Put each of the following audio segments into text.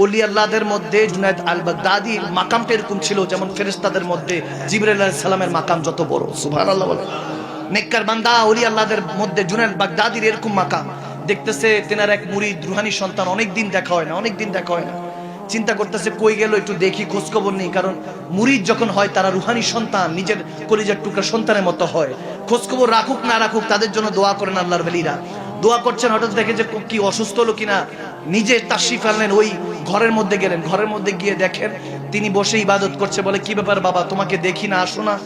ওলি আল্লাহদের মধ্যে জুনায়েদ আল বাগদাদির মাকামটা এরকম ছিল যেমন ফেরেশতাদের মধ্যে জিবরাইল আলাইহিস সালামের মাকাম যত বড়। সুবহানাল্লাহ বলে। নেককার বান্দা ওলি আল্লাহদের মধ্যে জুনায়েদ বাগদাদির এরকম মাকাম। দেখতেছে তেনার এক মুরিদ রুহানি সন্তান, অনেকদিন দেখা হয় না, চিন্তা করতেছে কই গেল একটু দেখি, খোঁজ খবর নেই। কারণ মুরিদ যখন হয় তারা রুহানি সন্তান, নিজের কলিজার টুকরা সন্তানের মতো হয়। খোঁজ খবর রাখুক না রাখুক, তাদের জন্য দোয়া করেন আল্লাহর ওলিরা। দোয়া করছেন, হঠাৎ দেখে যে কি অসুস্থ হলো কিনা, নিজে তাশরিফ আনলেন, ওই ঘরের মধ্যে গেলেন। ঘরের মধ্যে গিয়ে দেখেন তিনি বসে ইবাদত করছে। বলে কি ব্যাপার বাবা, তোমাকে দেখি না, আসো না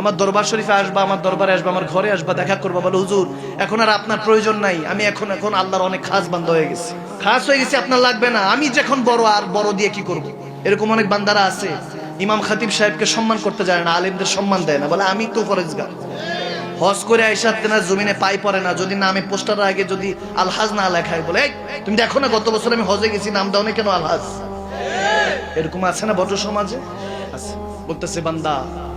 আমার দরবার শরীফে আসবা, আমার দরবারে আসবা, আমার ঘরে আসবা, দেখা করবা। বলে হুজুর এখন আর আপনার প্রয়োজন নাই, আমি এখন আল্লাহর অনেক খাস বান্দা হয়ে গেছি, আপনার লাগবে না, আমি যখন বড় আর বড় দিয়ে কি করব। এরকম অনেক বান্দারা আছে ইমাম খতিব সাহেবকে সম্মান করতে জানে না, আলেমদের সম্মান দেয় না, বলে আমি তো ফরেজগার। হজ করে আইসা তেনার জমিনে পাই পড়ে না, যদি নামে পোস্টারের আগে যদি আলহাজ না লেখায়, বলে তুমি দেখো না গত বছর আমি হজে গেছি, নাম দাও না কেন আলহাজ। এরকম আছে না বড় সমাজে আছে। বলতেছে বান্দা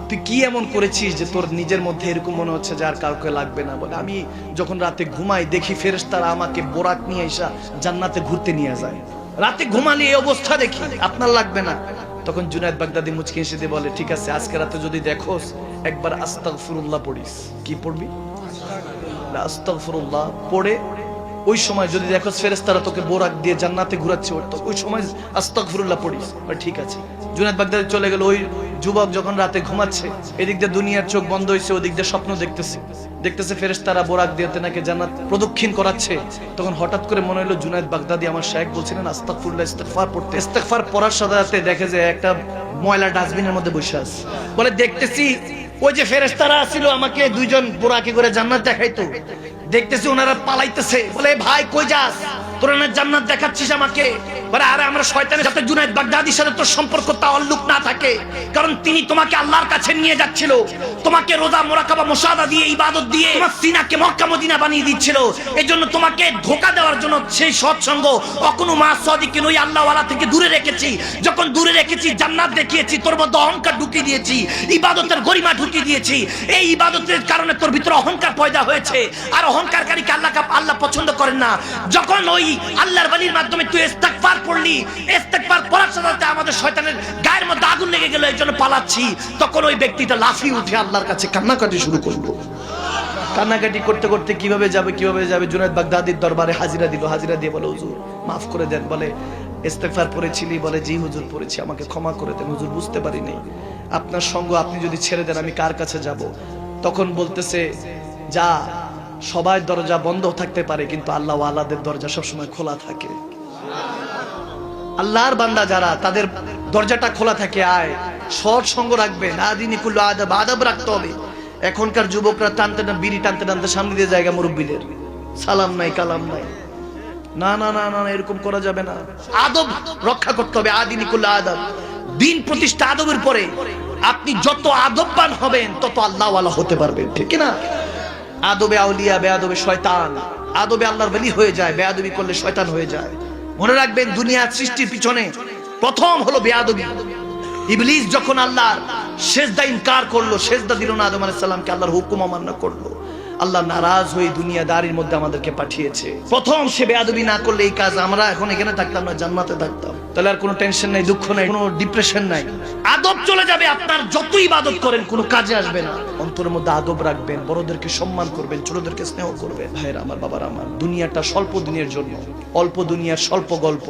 তুই কি এমন করেছিস যে তোর নিজের মধ্যে এরকম মনে হচ্ছে যে আর কাউকে লাগবে না। বলে আমি যখন রাতে ঘুমাই দেখি ফেরেশতারা আমাকে বোরাক নিয়ে এসা জান্নাতে ঘুরতে নিয়ে যায়, রাতে ঘুমালে এই অবস্থা দেখি, আপনার লাগবে না। তখন জুনায়েদ বাগদাদি মুচকি হেসে দিয়ে বলে ঠিক আছে, আজকে রাতে যদি দেখোস একবার আস্তাগফিরুল্লাহ পড়িস। কি পড়বি? আস্তাগফিরুল্লাহ পড়ে ওই সময় যদি দেখোস ফেরেশতারা তোকে বোরাক দিয়ে জান্নাতে ঘুরাচ্ছে, ওই সময় আস্তাগফিরুল্লাহ পড়িস। ঠিক আছে। জুনায়েদ বাগদাদি চলে গেল। ওই যুবক যখন রাতে ঘুমাচ্ছে, এদিক দিয়ে দুনিয়ার চোখ বন্ধ হয়েছে, ওদিক দিয়ে স্বপ্ন দেখতেছে ফেরেশতারা বোরাক দিয়ে তেনাকে জান্নাত প্রদক্ষিণ করাচ্ছে। তখন হঠাৎ করে মনে হলো জুনায়েদ বাগদাদি আমার শায়েখ বলছিলেন আস্তাগফিরুল্লাহ ইস্তিগফার পড়তে। ইস্তিগফার পড়ার সাথে সাথে দেখে যে একটা ময়লা ডাস্টবিনের মধ্যে বসে আছে। বলে দেখতেছি ওই যে ফেরেশতারা ছিল আমাকে দুইজন বোরাকে করে জান্নাত দেখাইতো, দেখতেছি ওনারা পালাইতেছে। বলে ভাই কই যাস, তোরা না জান্নাত দেখাচ্ছিস আমাকে? বলে আরে আমরা শয়তানের সাথে জুনায়েদ বাগদাদির সাথে তোর সম্পর্ক তাআল্লুক না থাকে, কারণ তিনি তোমাকে আল্লাহর কাছে নিয়ে যাচ্ছিল, তোমাকে রোজা মুরাকাবা মুশাহাদা দিয়ে ইবাদত দিয়ে তোমার সিনাকে মক্কা মদিনা বানিয়ে দিচ্ছিল। এজন্য তোমাকে ধোঁকা দেওয়ার জন্য সেই সৎসঙ্গ অকুনু মা সাদিকিন ওই আল্লাহওয়ালা থেকে দূরে রেখেছি। যখন দূরে রেখেছি জান্নাত দেখিয়েছি, তোর মধ্যে অহংকার ঢুকিয়ে দিয়েছি, ইবাদতের গরিমা ঢুকিয়ে দিয়েছি। এই ইবাদতের কারণে তোর ভিতরে অহংকার পয়দা হয়েছে, আর অহংকারকারীকে আল্লাহ পছন্দ করেন না। যখন ওই আল্লাহর ওলির মাধ্যমে তুই ইস্তিগফার পড়লি, ইস্তিগফার পড়ার সাথে আমাদের শয়তানের গায়ের মধ্যে আগুন লেগে গেল, এই জন্য পালাচ্ছি। তখন ওই ব্যক্তিটা লাফিয়ে উঠে আল্লাহর কাছে কান্নাকাটি শুরু করলো। কান্নাকাটি করতে করতে কিভাবে যাবে জুনায়েদ বাগদাদির দরবারে হাজিরা দিল। হাজিরা দিয়ে বলে হুজুর মাফ করে দেন। বলে ইস্তিগফার পড়েছিলি? বলে জি হুজুর পড়েছি, আমাকে ক্ষমা করে দেন হুজুর, বুঝতে পারিনি, আপনার সঙ্গ আপনি যদি ছেড়ে দেন আমি কার কাছে যাব। তখন বলতেছে যা, সবাই দরজা বন্ধ থাকতে পারে কিন্তু আল্লাহ ওয়ালাদের দরজা সবসময় খোলা থাকে। আল্লাহর বান্দা যারা তাদের দরজাটা খোলা থাকে। আয় সৎ সঙ্গ রাখবেন, আদিনী কুল্লু আদাব, আদাব রাখতে হবে। এখনকার যুবকরা টানতে না বিড়ি টানতে টানতে সামনে দিয়ে জায়গা মুরব্বীদের, সালাম নাই কালাম নাই, না না না না এরকম করা যাবে না। আদব রক্ষা করতে হবে, আদিনী কুল্লু আদাব। দিন প্রতিষ্ঠা আদবের পরে। আপনি যত আদববান হবেন তত আল্লাহওয়ালা হতে পারবেন, ঠিক না? আদবে আউলিয়া, বেয়াদবে শয়তান। আদবে আল্লাহর ওলি হয়ে যায়, বেয়াদবি করলে শয়তান হয়ে যায়। মনে রাখবেন দুনিয়ার সৃষ্টির পিছনে প্রথম হলো বেয়াদবি। ইবলিস যখন আল্লাহর সেজদা ইনকার করলো, সেজদা দিল না আদম আলাইহিস সালামকে, আল্লাহর হুকুম অমান্য করলো, আল্লাহ নারাজ হয়ে দুনিয়াদারির মধ্যে আমাদেরকে পাঠিয়েছে। প্রথম সে বেয়াদবি না করলে এই কাজ, আমরা এখন এখানে থাকতাম না, জান্নাতে থাকতাম। তাহলে আর কোনো টেনশন নাই, দুঃখ নাই, কোনো ডিপ্রেশন নাই। আদব চলে যাবে, আপনার যত ইবাদত করেন কোনো কাজে আসবে না। অন্তরের মধ্যে আদব রাখবেন, বড়দেরকে সম্মান করবেন, ছোটদেরকে স্নেহ করবেন। ভাইরা আমার, বাবার আমার, দুনিয়াটা স্বল্প দিনের জন্য, অল্প দুনিয়ার স্বল্প গল্প।